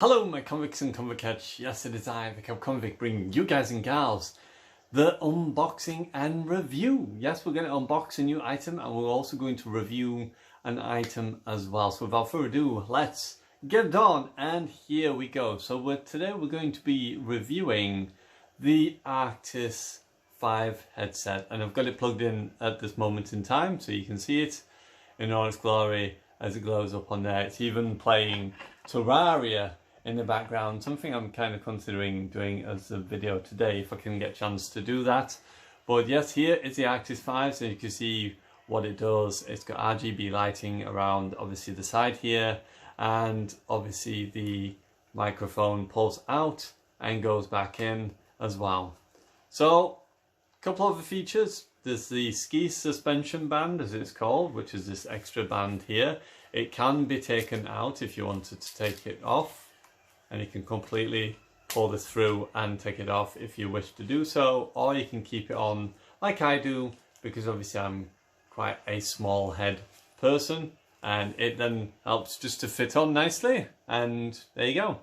Hello my convicts and convicts, yes it is I, the Convict, bringing you guys and gals the unboxing and review. Yes, we're going to unbox a new item and we're also going to review an item as well. So without further ado, let's get it on, and here we go. So today we're going to be reviewing the Arctis 5 headset, and I've got it plugged in at this moment in time so you can see it in all its glory as it glows up on there. It's even playing Terraria in the background, something I'm kind of considering doing as a video today if I can get a chance to do that. But yes, here is the Arctis 5, so you can see what it does. It's got RGB lighting around obviously the side here, and obviously the microphone pulls out and goes back in as well. So a couple of the features: there's the ski suspension band as it's called, which is this extra band here. It can be taken out if you wanted to take it off, and you can completely pull this through and take it off if you wish to do so, or you can keep it on like I do, because obviously I'm quite a small head person, and it then helps just to fit on nicely, and there you go.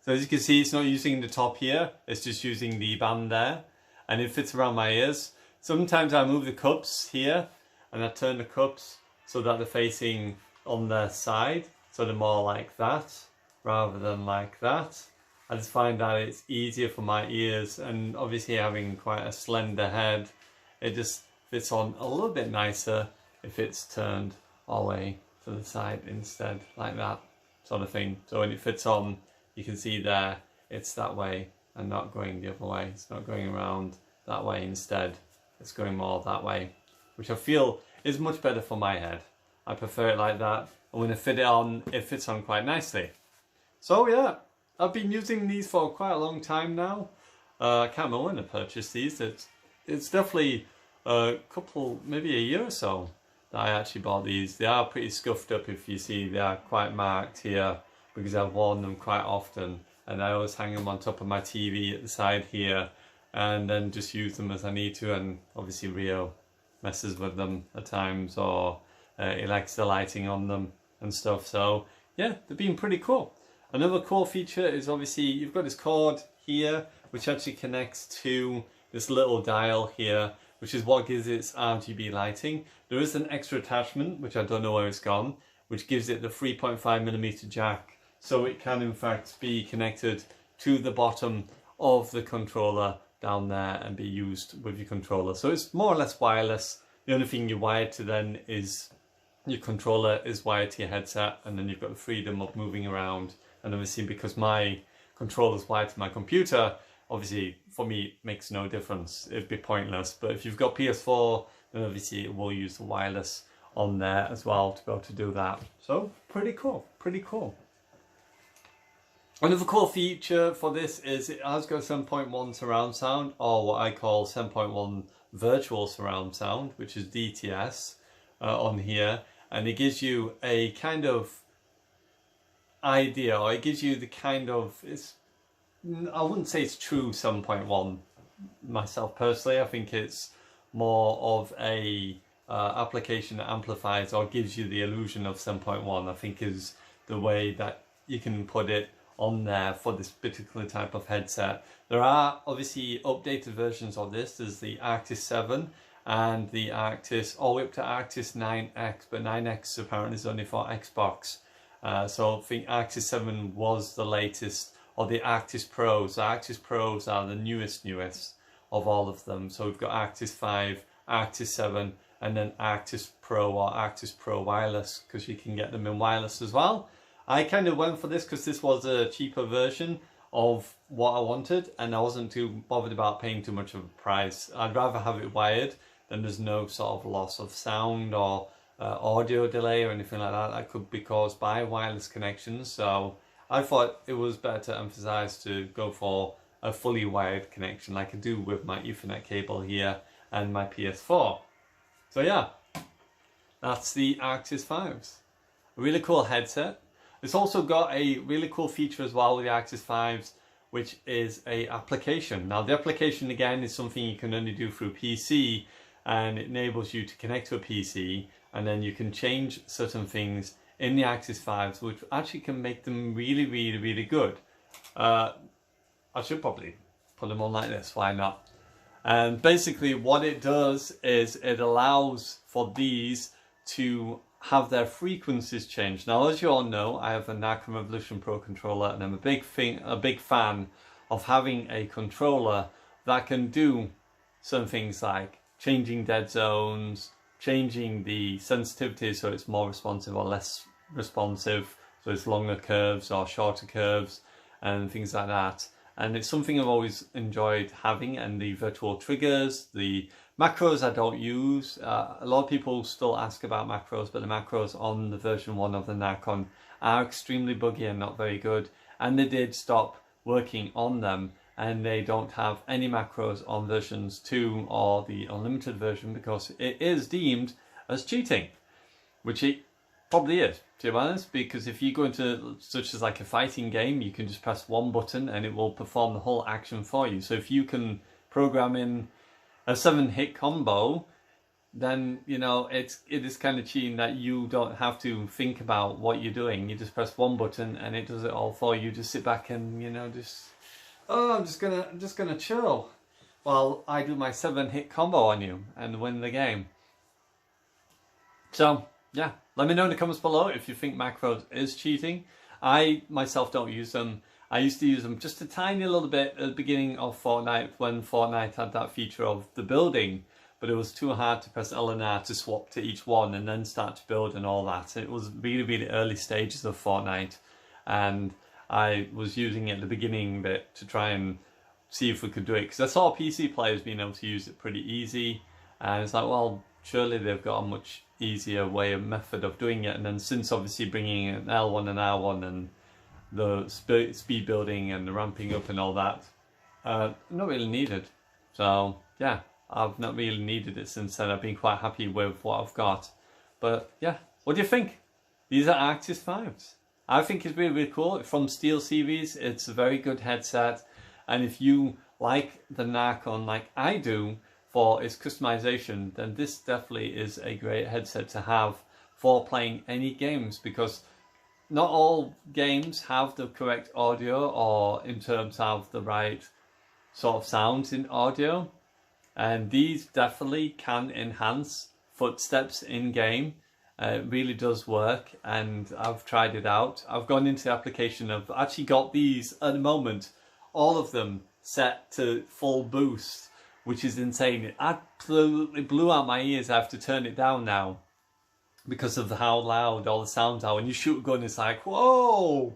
So as you can see, it's not using the top here, it's just using the band there, and it fits around my ears. Sometimes I move the cups here and I turn the cups so that they're facing on their side, so they're more like that rather than like that. I just find that it's easier for my ears, and obviously having quite a slender head, it just fits on a little bit nicer if it's turned all the way to the side instead, like that sort of thing. So when it fits on, you can see there it's that way and not going the other way. It's not going around that way, instead it's going more that way, which I feel is much better for my head. I prefer it like that, and when I fit it on, it fits on quite nicely. So yeah, I've been using these for quite a long time now. I can't remember when I purchased these. It's definitely a couple, maybe a year or so that I actually bought these. They are pretty scuffed up, if you see. They are quite marked here because I've worn them quite often, and I always hang them on top of my TV at the side here, and then just use them as I need to. And obviously Rio messes with them at times, or he likes the lighting on them and stuff. So yeah, they've been pretty cool. Another cool feature is obviously you've got this cord here which actually connects to this little dial here, which is what gives it RGB lighting. There is an extra attachment, which I don't know where it's gone, which gives it the 3.5mm jack, so it can in fact be connected to the bottom of the controller down there and be used with your controller. So it's more or less wireless. The only thing you're wired to then is your controller is wired to your headset, and then you've got the freedom of moving around. And obviously because my controller is wired to my computer, obviously for me it makes no difference. It'd be pointless. But if you've got PS4, then obviously it will use the wireless on there as well to be able to do that. So pretty cool, pretty cool. Another cool feature for this is it has got 7.1 surround sound, or what I call 7.1 virtual surround sound, which is DTS on here, and it gives you a kind of idea, or it gives you the kind of, I wouldn't say it's true 7.1 myself personally. I think it's more of a application that amplifies or gives you the illusion of 7.1, I think is the way that you can put it on there for this particular type of headset. There are obviously updated versions of this. There's the Arctis 7 and the Arctis all the way up to Arctis 9X, but 9X apparently is only for Xbox. So I think Arctis 7 was the latest, or the Arctis Pros. The Arctis Pros are the newest of all of them. So we've got Arctis 5, Arctis 7, and then Arctis Pro or Arctis Pro Wireless, because you can get them in wireless as well. I kind of went for this because this was a cheaper version of what I wanted, and I wasn't too bothered about paying too much of a price. I'd rather have it wired, then there's no sort of loss of sound or audio delay or anything like that could be caused by wireless connections. So I thought it was better to emphasize to go for a fully wired connection like I do with my Ethernet cable here and my PS4. So yeah, that's the Arctis 5s. A really cool headset. It's also got a really cool feature as well with the Arctis 5s, which is a application. Now the application again is something you can only do through PC, and it enables you to connect to a PC, and then you can change certain things in the Arctis 5s, which actually can make them really, really, really good. I should probably put them on like this, why not? And basically what it does is it allows for these to have their frequencies changed. Now, as you all know, I have a Narcon Revolution Pro controller, and I'm a big fan of having a controller that can do some things like changing dead zones, changing the sensitivity so it's more responsive or less responsive, so it's longer curves or shorter curves and things like that. And it's something I've always enjoyed having, and the virtual triggers, the macros I don't use. A lot of people still ask about macros, but the macros on the version 1 of the Narcon are extremely buggy and not very good. And they did stop working on them, and they don't have any macros on versions 2 or the unlimited version because it is deemed as cheating, which it probably is, to be honest, because if you go into such as like a fighting game, you can just press one button and it will perform the whole action for you. So if you can program in a 7-hit combo, then you know it is kind of cheating that you don't have to think about what you're doing. You just press one button and it does it all for you. Just sit back and, you know, just, oh, I'm just gonna chill while I do my 7-hit combo on you and win the game. So yeah, let me know in the comments below if you think macros is cheating. I myself don't use them. I used to use them just a tiny little bit at the beginning of Fortnite when Fortnite had that feature of the building, but it was too hard to press L and R to swap to each one and then start to build and all that. It was really, really early stages of Fortnite, and I was using it at the beginning bit to try and see if we could do it, because I saw PC players being able to use it pretty easy, and it's like, well, surely they've got a much easier method of doing it. And then since obviously bringing in L1 and R1 and the speed building and the ramping up and all that, not really needed. So yeah, I've not really needed it since then. I've been quite happy with what I've got. But yeah, what do you think? These are Arctis 5s. I think it's really, really cool. From Steel Series, it's a very good headset. And if you like the Narcon like I do for its customization, then this definitely is a great headset to have for playing any games, because not all games have the correct audio or in terms of the right sort of sounds in audio, and these definitely can enhance footsteps in game. It really does work, and I've tried it out. I've gone into the application. I've actually got these at the moment, all of them set to full boost, which is insane. It absolutely blew out my ears. I have to turn it down now because of how loud all the sounds are. When you shoot a gun, it's like, whoa,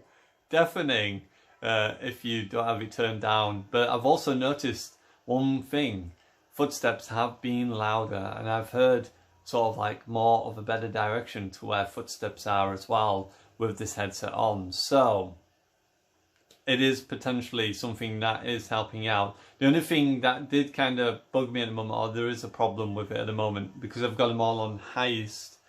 deafening if you don't have it turned down. But I've also noticed one thing. Footsteps have been louder, and I've heard sort of like more of a better direction to where footsteps are as well with this headset on. So it is potentially something that is helping out. The only thing that did kind of bug me at the moment, or there is a problem with it at the moment, because I've got them all on highest,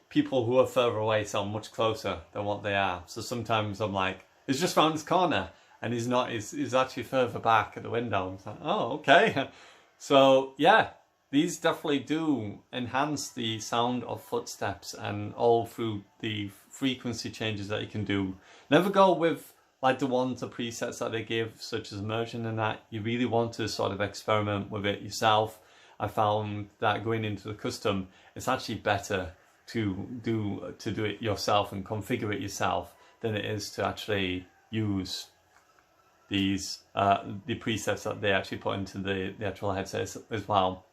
people who are further away sound much closer than what they are. So sometimes I'm like, it's just round this corner, and he's not, he's actually further back at the window. I'm like, oh, okay. So yeah, these definitely do enhance the sound of footsteps, and all through the frequency changes that you can do. Never go with like the presets that they give, such as immersion and that. You really want to sort of experiment with it yourself. I found that going into the custom, it's actually better to do it yourself and configure it yourself than it is to actually use these the presets that they actually put into the actual headsets as well.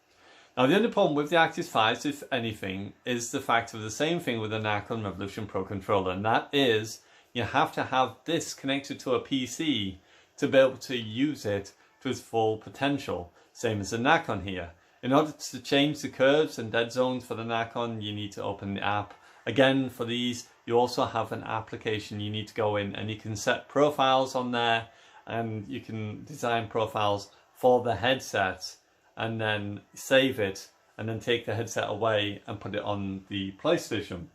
Now, the only problem with the Arctis 5s, if anything, is the fact of the same thing with the Narcon Revolution Pro controller, and that is you have to have this connected to a PC to be able to use it to its full potential, same as the Narcon here. In order to change the curves and dead zones for the Narcon, you need to open the app. Again, for these, you also have an application you need to go in, and you can set profiles on there, and you can design profiles for the headset and then save it, and then take the headset away and put it on the PlayStation.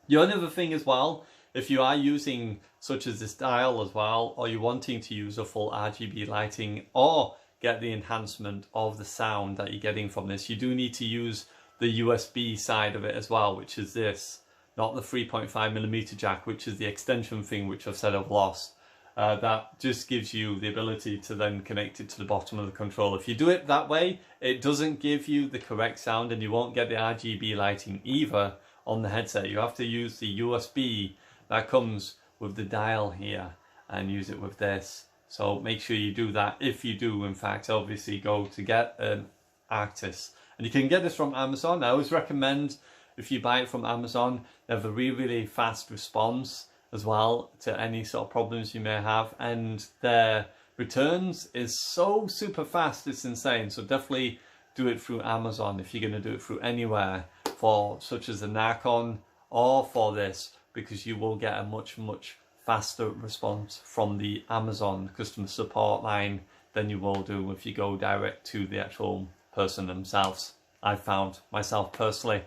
The only other thing as well, if you are using such as this dial as well, or you're wanting to use a full RGB lighting or get the enhancement of the sound that you're getting from this, you do need to use the USB side of it as well, which is this. not the 3.5mm jack, which is the extension thing which I've said I've lost. That just gives you the ability to then connect it to the bottom of the controller. If you do it that way, it doesn't give you the correct sound, and you won't get the RGB lighting either on the headset. You have to use the USB that comes with the dial here and use it with this. So make sure you do that if you do, in fact, obviously go to get an Arctis. And you can get this from Amazon. I always recommend, if you buy it from Amazon, they have a really fast response as well to any sort of problems you may have, and their returns is so super fast, it's insane. So definitely do it through Amazon if you're going to do it through anywhere, for such as a Narcon or for this, because you will get a much faster response from the Amazon customer support line than you will do if you go direct to the actual person themselves. I found myself personally.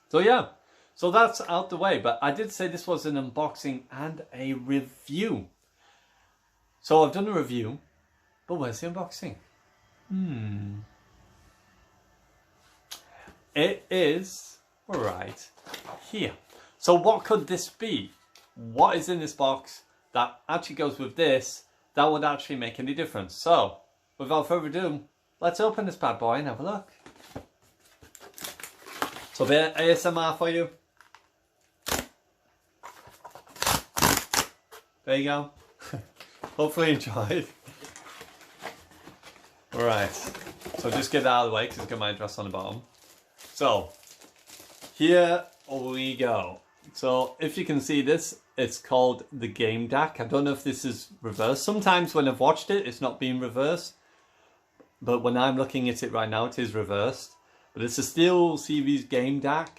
So yeah, so that's out the way. But I did say this was an unboxing and a review. So I've done a review, but where's the unboxing? It is right here. So what could this be? What is in this box that actually goes with this that would actually make any difference? So without further ado, let's open this bad boy and have a look. So a bit of ASMR for you. There you go. Hopefully you enjoyed. Alright, so just get that out of the way because it's got my address on the bottom. So here we go. So if you can see this, it's called the Game DAC. I don't know if this is reversed. Sometimes when I've watched it, it's not being reversed. But when I'm looking at it right now, it is reversed. But it's a Steel Series Game DAC.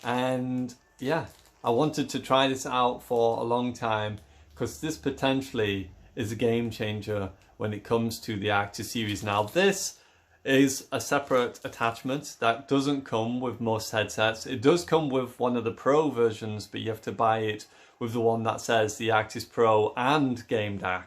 And yeah, I wanted to try this out for a long time, because this potentially is a game changer when it comes to the Arctis series. Now this is a separate attachment that doesn't come with most headsets. It does come with one of the Pro versions, but you have to buy it with the one that says the Arctis Pro and Game DAC.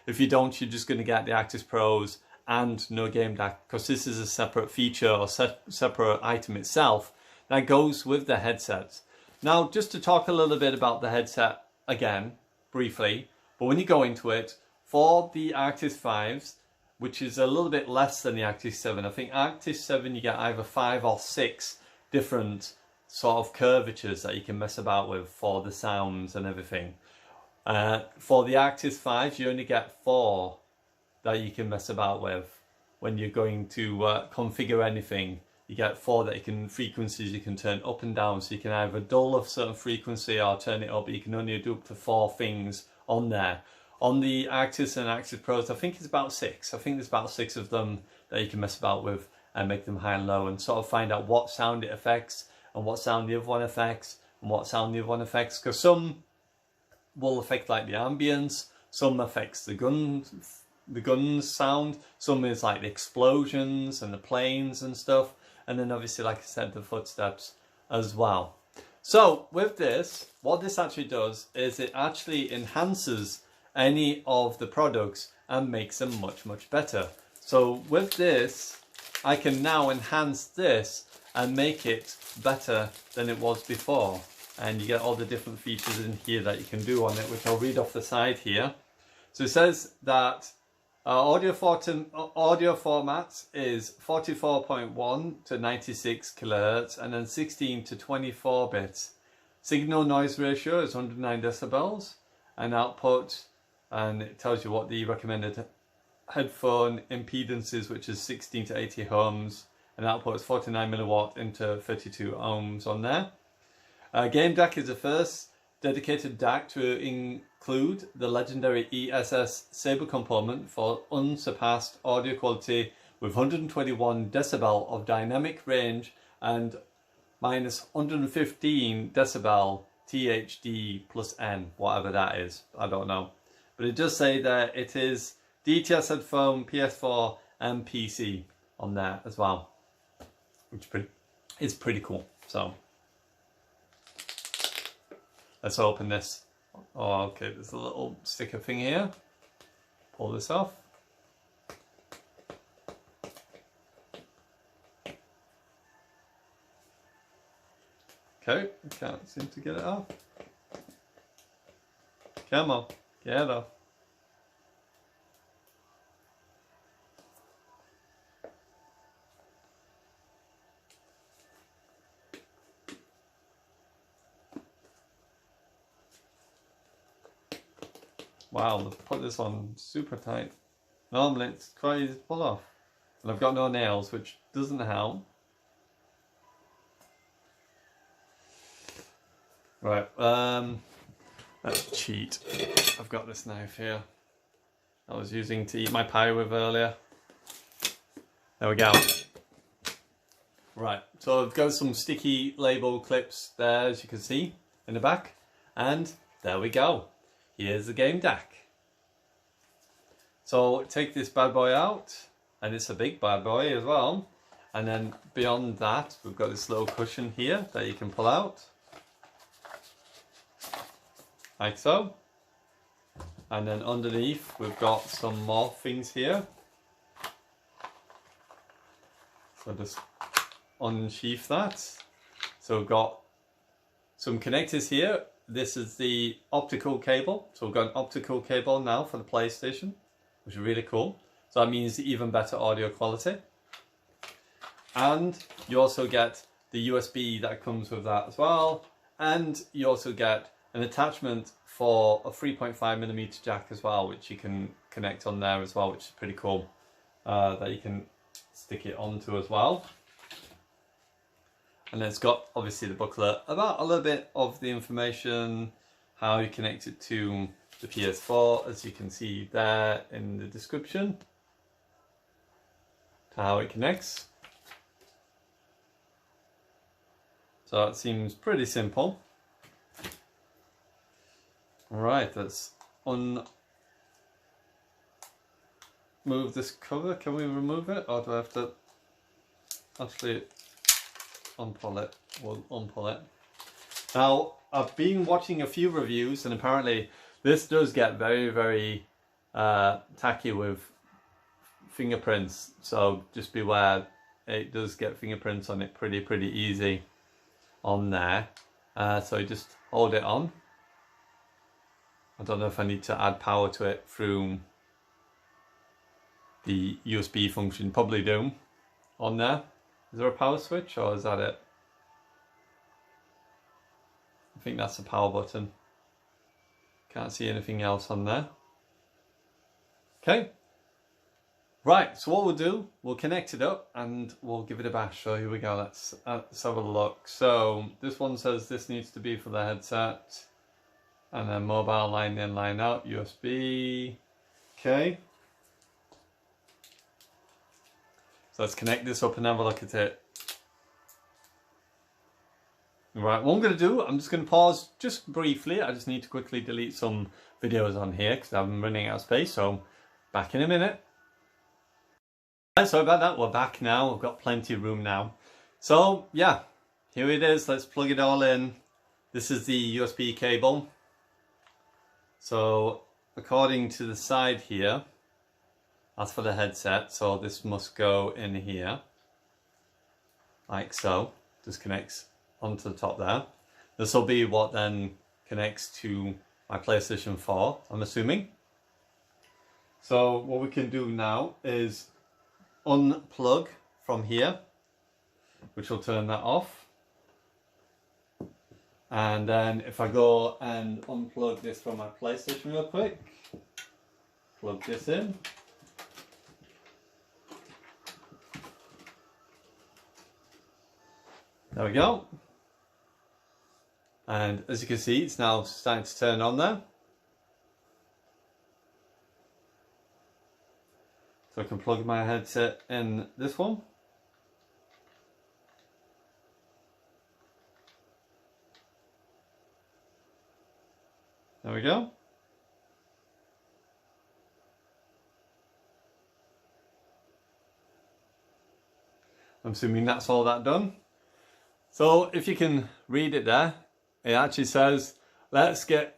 If you don't, you're just going to get the Arctis Pros and no Game DAC, because this is a separate feature or separate item itself that goes with the headset. Now, just to talk a little bit about the headset again, briefly, but when you go into it, for the Arctis 5s, which is a little bit less than the Arctis 7. I think Arctis 7 you get either 5 or 6 different sort of curvatures that you can mess about with for the sounds and everything. For the Arctis 5 you only get 4 that you can mess about with when you're going to configure anything. You get 4 that frequencies you can turn up and down, so you can either dull a certain frequency or turn it up, but you can only do up to 4 things on there. On the Arctis and Arctis Pros, I think it's about 6. I think there's about 6 of them that you can mess about with and make them high and low, and sort of find out what sound it affects and what sound the other one affects and what sound the other one affects. Because some will affect like the ambience, some affects the guns sound, some is like the explosions and the planes and stuff, and then obviously, like I said, the footsteps as well. So with this, what this actually does is it actually enhances any of the products and makes them much better. So with this, I can now enhance this and make it better than it was before, and you get all the different features in here that you can do on it, which I'll read off the side here. So it says that audio format is 44.1 to 96 kilohertz and then 16 to 24 bits. Signal noise ratio is 109 decibels, and output, and it tells you what the recommended headphone impedance is, which is 16 to 80 ohms, and output is 49 milliwatt into 32 ohms on there. Game DAC is the first dedicated DAC to include the legendary ESS Sabre component for unsurpassed audio quality with 121 decibel of dynamic range and minus 115 decibel THD plus N, whatever that is, I don't know. But it does say that it is DTS headphone, PS4 and PC on there as well, which is pretty cool. So let's open this. Oh, okay, there's a little sticker thing here. Pull this off. Okay, I can't seem to get it off. Come on, get it off. Wow, they've put this on super tight. Normally it's quite easy to pull off. And I've got no nails, which doesn't help. Right, let's cheat. I've got this knife here I was using to eat my pie with earlier. There we go. Right, so I've got some sticky label clips there, as you can see, in the back. And there we go. Here's the game deck. So take this bad boy out, and it's a big bad boy as well. And then beyond that, we've got this little cushion here that you can pull out. Like so. And then underneath, we've got some more things here. So just unsheath that. So we've got some connectors here. This is the optical cable. So we've got an optical cable now for the PlayStation, which is really cool. So that means even better audio quality. And you also get the USB that comes with that as well. And you also get an attachment for a 3.5mm jack as well, which you can connect on there as well, which is pretty cool. That you can stick it onto as well. And then it's got obviously the booklet about a little bit of the information, how you connect it to the PS4, as you can see there in the description, to how it connects. So it seems pretty simple. Right, let's move this cover. Can we remove it, or do I have to actually unpull it? We'll unpull it. Now, I've been watching a few reviews, and apparently this does get very, very tacky with fingerprints. So just beware, it does get fingerprints on it pretty easy on there. So you just hold it on. I don't know if I need to add power to it through the USB function. Probably do on there. Is there a power switch, or is that it? I think that's the power button. Can't see anything else on there. Okay. Right, so what we'll do, we'll connect it up and we'll give it a bash. So here we go, let's have a look. So this one says this needs to be for the headset. And then mobile line in, line out, USB. Okay. So let's connect this up and have a look at it. Right, what I'm going to do, I'm just going to pause just briefly. I just need to quickly delete some videos on here because I'm running out of space. So back in a minute. Right, sorry about that, we're back now. We've got plenty of room now. So yeah, here it is. Let's plug it all in. This is the USB cable. So according to the side here, that's for the headset, so this must go in here, like so. Just connects onto the top there. This will be what then connects to my PlayStation 4, I'm assuming. So what we can do now is unplug from here, which will turn that off. And then if I go and unplug this from my PlayStation real quick, plug this in. There we go. And as you can see, it's now starting to turn on there. So I can plug my headset in this one. There we go. I'm assuming that's all that done. So if you can read it there, it actually says, let's get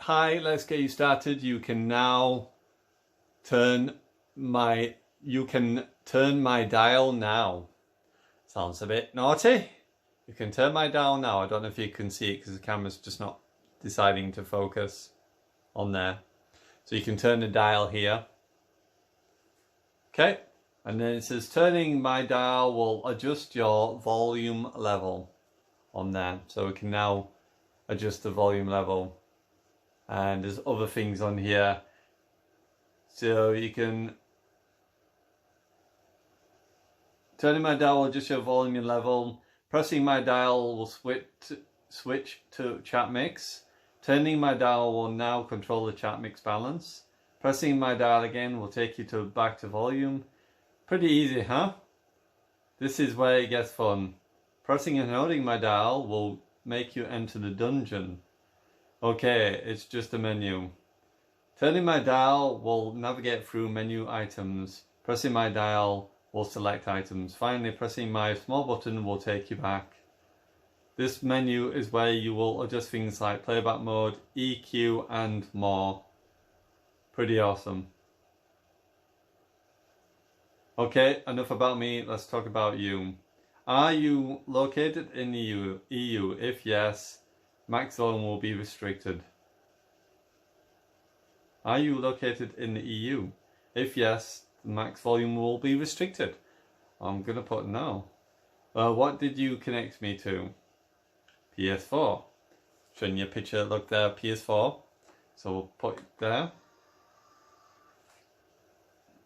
you started. You can now turn my dial now. Sounds a bit naughty, You can turn my dial now. I don't know if you can see it because the camera's just not deciding to focus on there. So you can turn the dial here. Okay, and then it says turning my dial will adjust your volume level on there. So we can now adjust the volume level. And there's other things on here. So you can turning my dial will adjust your volume level. Pressing my dial will switch to chat mix. Turning my dial will now control the chat mix balance. Pressing my dial again will take you back to volume. Pretty easy, huh? This is where it gets fun. Pressing and holding my dial will make you enter the dungeon. Okay, it's just a menu. Turning my dial will navigate through menu items. Pressing my dial will select items. Finally, pressing my small button will take you back. This menu is where you will adjust things like playback mode, EQ and more. Pretty awesome. Okay, enough about me, let's talk about you. Are you located in the EU? If yes, max volume will be restricted. Are you located in the EU? If yes, the max volume will be restricted. I'm going to put no. What did you connect me to? PS4. Showing you a picture, look there, PS4. So we'll put it there.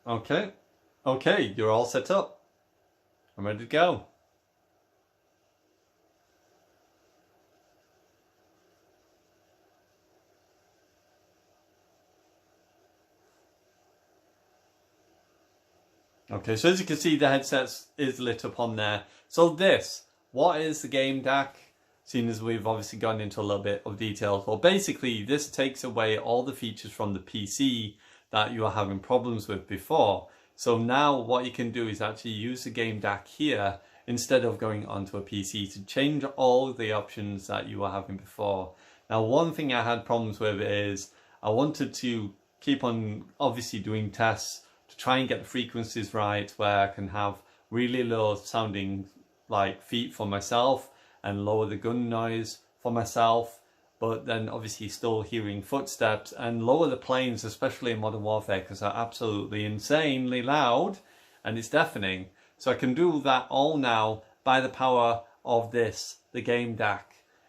Okay. Okay, you're all set up. I'm ready to go. Okay, so as you can see, the headset is lit up on there. So what is the game DAC? Seeing as we've obviously gone into a little bit of detail. Well, basically, this takes away all the features from the PC that you were having problems with before. So now what you can do is actually use the game DAC here instead of going onto a PC to change all the options that you were having before. Now, one thing I had problems with is I wanted to keep on obviously doing tests to try and get the frequencies right, where I can have really low sounding like feet for myself and lower the gun noise for myself, but then obviously still hearing footsteps, and lower the planes, especially in Modern Warfare, because they're absolutely insanely loud and it's deafening. So I can do that all now by the power of this, the game DAC.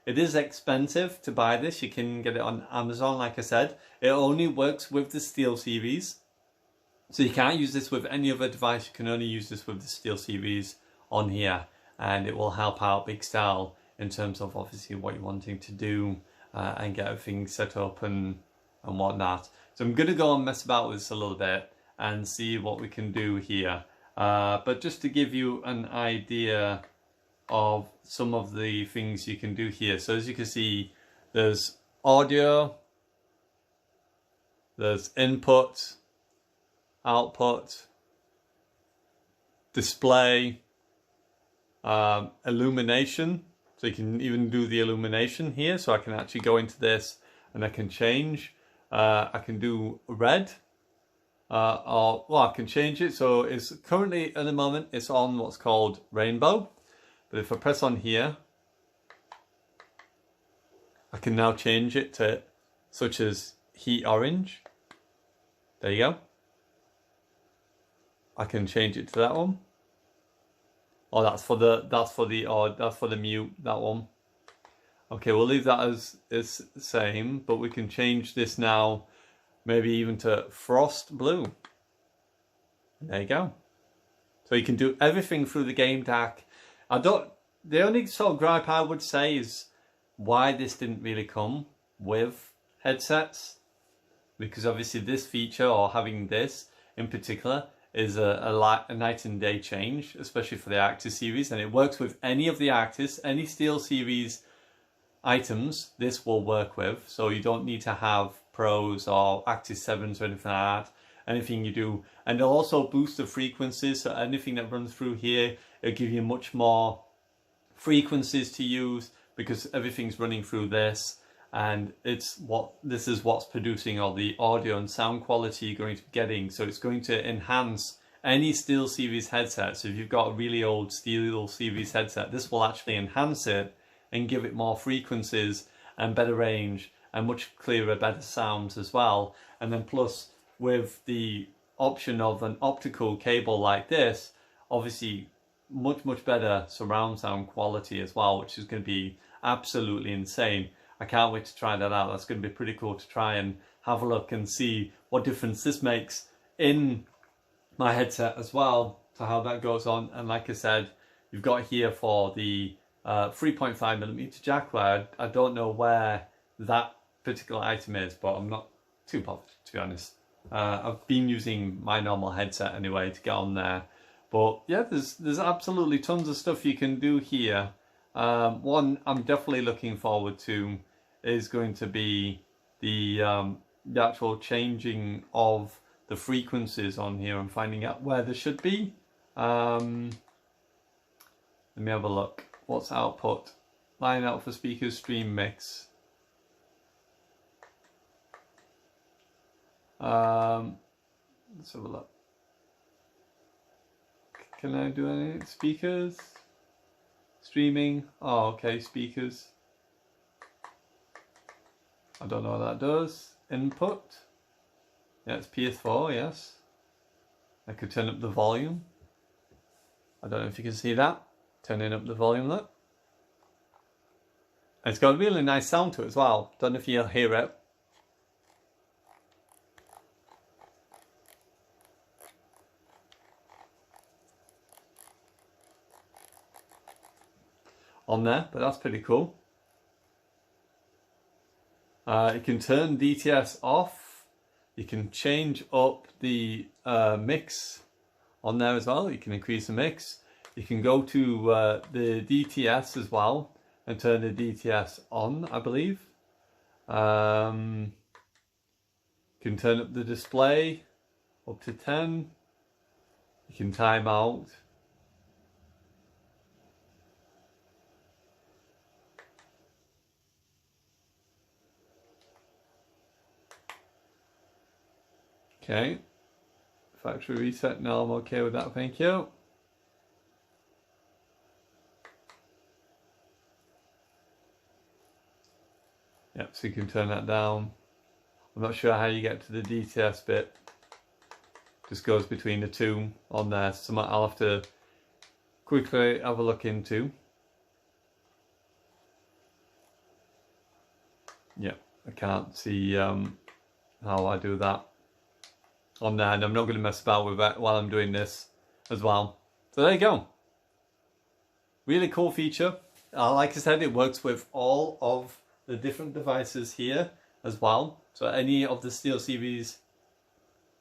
It is expensive to buy this. You can get it on Amazon, like I said. It only works with the Steel series. So you can't use this with any other device. You can only use this with the Steel series on here, and it will help out big style in terms of obviously what you're wanting to do and get everything set up and whatnot. So I'm going to go and mess about with this a little bit and see what we can do here. But just to give you an idea of some of the things you can do here. So as you can see, there's audio, there's input, output, display, illumination. So you can even do the illumination here. So I can actually go into this and I can change. I can do red, or well, I can change it. So it's currently at the moment it's on what's called rainbow. But if I press on here, I can now change it to such as heat orange. There you go. I can change it to that one. Oh, that's for the mute, that one. Okay, we'll leave that as the same, but we can change this now, maybe even to frost blue. There you go. So you can do everything through the game DAC. The only sort of gripe I would say is why this didn't really come with headsets, because obviously this feature, or having this in particular, is a night and day change, especially for the Arctis series, and it works with any of the Arctis, any Steel series items this will work with. So you don't need to have Pros or Arctis 7s or anything like that. Anything you do, and it'll also boost the frequencies, so anything that runs through here, it'll give you much more frequencies to use because everything's running through this, and this is what's producing all the audio and sound quality you're going to be getting. So it's going to enhance any SteelSeries headset, so if you've got a really old SteelSeries headset, this will actually enhance it and give it more frequencies and better range and much clearer, better sounds as well. And then plus with the option of an optical cable like this, obviously much better surround sound quality as well, which is going to be absolutely insane. I can't wait to try that out. That's going to be pretty cool to try and have a look and see what difference this makes in my headset as well, to how that goes on. And like I said, you've got here for the 3.5mm jack, where I don't know where that particular item is, but I'm not too bothered, to be honest. I've been using my normal headset anyway to get on there. But yeah, there's absolutely tons of stuff you can do here. One I'm definitely looking forward to is going to be the actual changing of the frequencies on here and finding out where they should be. Let me have a look. What's output? Line out for speakers, stream mix. Let's have a look. Can I do any speakers? Streaming. Oh, okay, speakers. I don't know what that does. Input. Yeah, it's PS4, yes. I could turn up the volume. I don't know if you can see that. Turning up the volume there. It's got a really nice sound to it as well. Don't know if you'll hear it. On there, but that's pretty cool. You can turn DTS off. You can change up the mix on there as well. You can increase the mix. You can go to the DTS as well and turn the DTS on, I believe. You can turn up the display up to 10. You can time out. Okay, factory reset. No, I'm okay with that, thank you. Yep, so you can turn that down. I'm not sure how you get to the DTS bit. Just goes between the two on there. So I'll have to quickly have a look into. Yep, I can't see how I do that on there, and I'm not going to mess about with that while I'm doing this as well. So there you go. Really cool feature. Like I said, it works with all of the different devices here as well. So any of the SteelSeries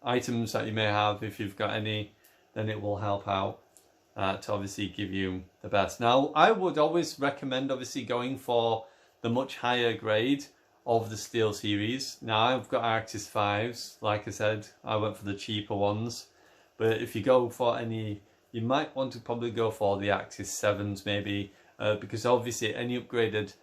items that you may have, if you've got any, then it will help out to obviously give you the best. Now, I would always recommend obviously going for the much higher grade of the SteelSeries. Now I've got Arctis 5s, like I said, I went for the cheaper ones. But if you go for any, you might want to probably go for the Arctis 7s maybe, because obviously any upgraded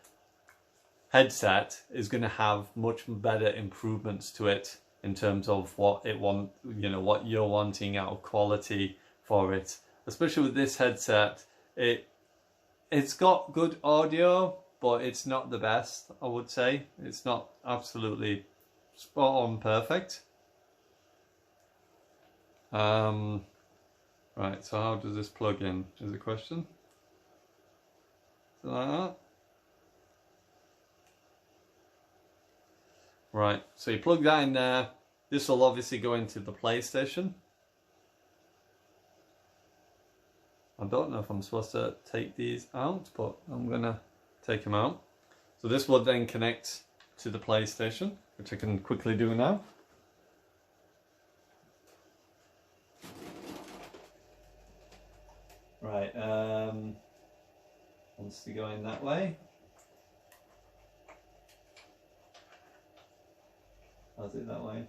headset is going to have much better improvements to it in terms of what what you're wanting out of quality for it. Especially with this headset, it's got good audio, but it's not the best, I would say. It's not absolutely spot on perfect. Right, so how does this plug in, is the question? Something like that. Right, so you plug that in there. This will obviously go into the PlayStation. I don't know if I'm supposed to take these out, but I'm gonna take them out. So this will then connect to the PlayStation, which I can quickly do now. Right, wants to go in that way. How's it that way?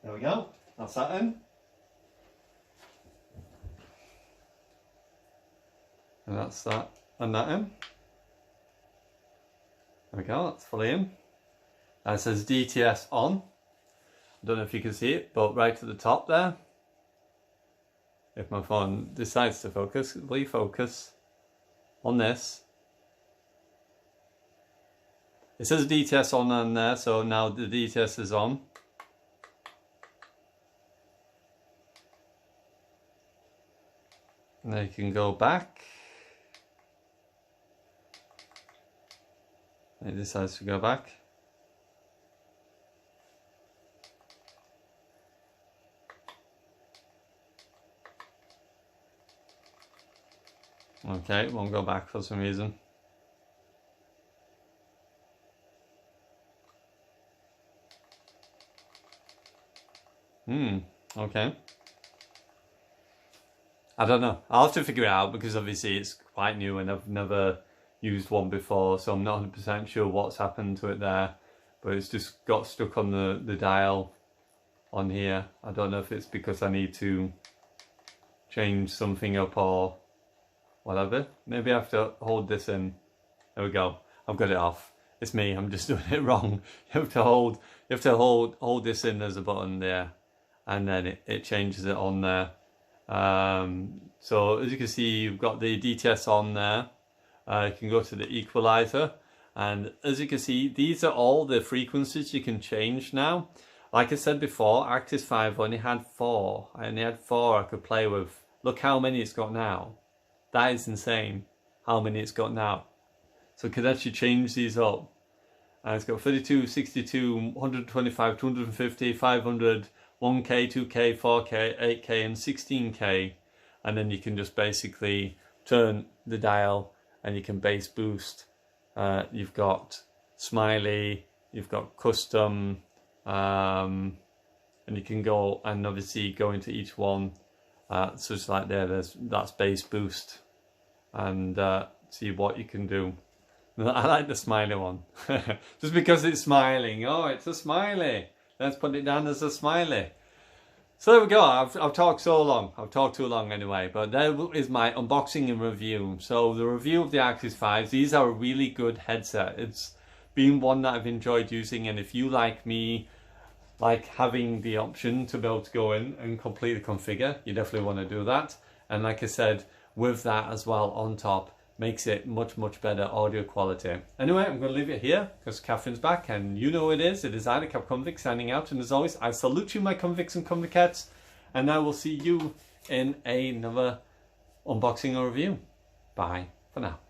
There we go, that's that in. And that's that and that in. There we go, that's fully in. It says DTS on. I don't know if you can see it, but right at the top there, if my phone decides to focus, please focus on this. It says DTS on there, so now the DTS is on. And then you can go back. It decides to go back. Okay, it won't go back for some reason. Okay. I don't know. I'll have to figure it out because obviously it's quite new and I've never used one before, so I'm not 100% sure what's happened to it there. But it's just got stuck on the dial on here. I don't know if it's because I need to change something up or whatever. Maybe I have to hold this in. There we go. I've got it off. It's me. I'm just doing it wrong. You have to hold this in. There's a button there, and then it changes it on there. So as you can see, you've got the DTS on there. You can go to the equalizer, and as you can see, these are all the frequencies you can change now. Like I said before, Arctis 5 only had 4. I only had 4 I could play with. Look how many it's got now. That is insane, how many it's got now. So it could actually change these up. And it's got 32, 62, 125, 250, 500, 1K, 2K, 4K, 8K and 16K. And then you can just basically turn the dial and you can bass boost. You've got smiley, you've got custom, and you can go and obviously go into each one. So it's like that's bass boost, and see what you can do. I like the smiley one, just because it's smiling. Oh, it's a smiley. Let's put it down as a smiley. So there we go. I've talked so long. I've talked too long anyway. But there is my unboxing and review. So the review of the Arctis 5. These are a really good headset. It's been one that I've enjoyed using. And if you like me, like having the option to be able to go in and completely configure, you definitely want to do that. And like I said, with that as well on top, makes it much better audio quality. Anyway, I'm going to leave it here because Catherine's back, and you know it is I, the Convict, signing out. And as always, I salute you, my convicts and convicts, and I will see you in another unboxing or review. Bye for now.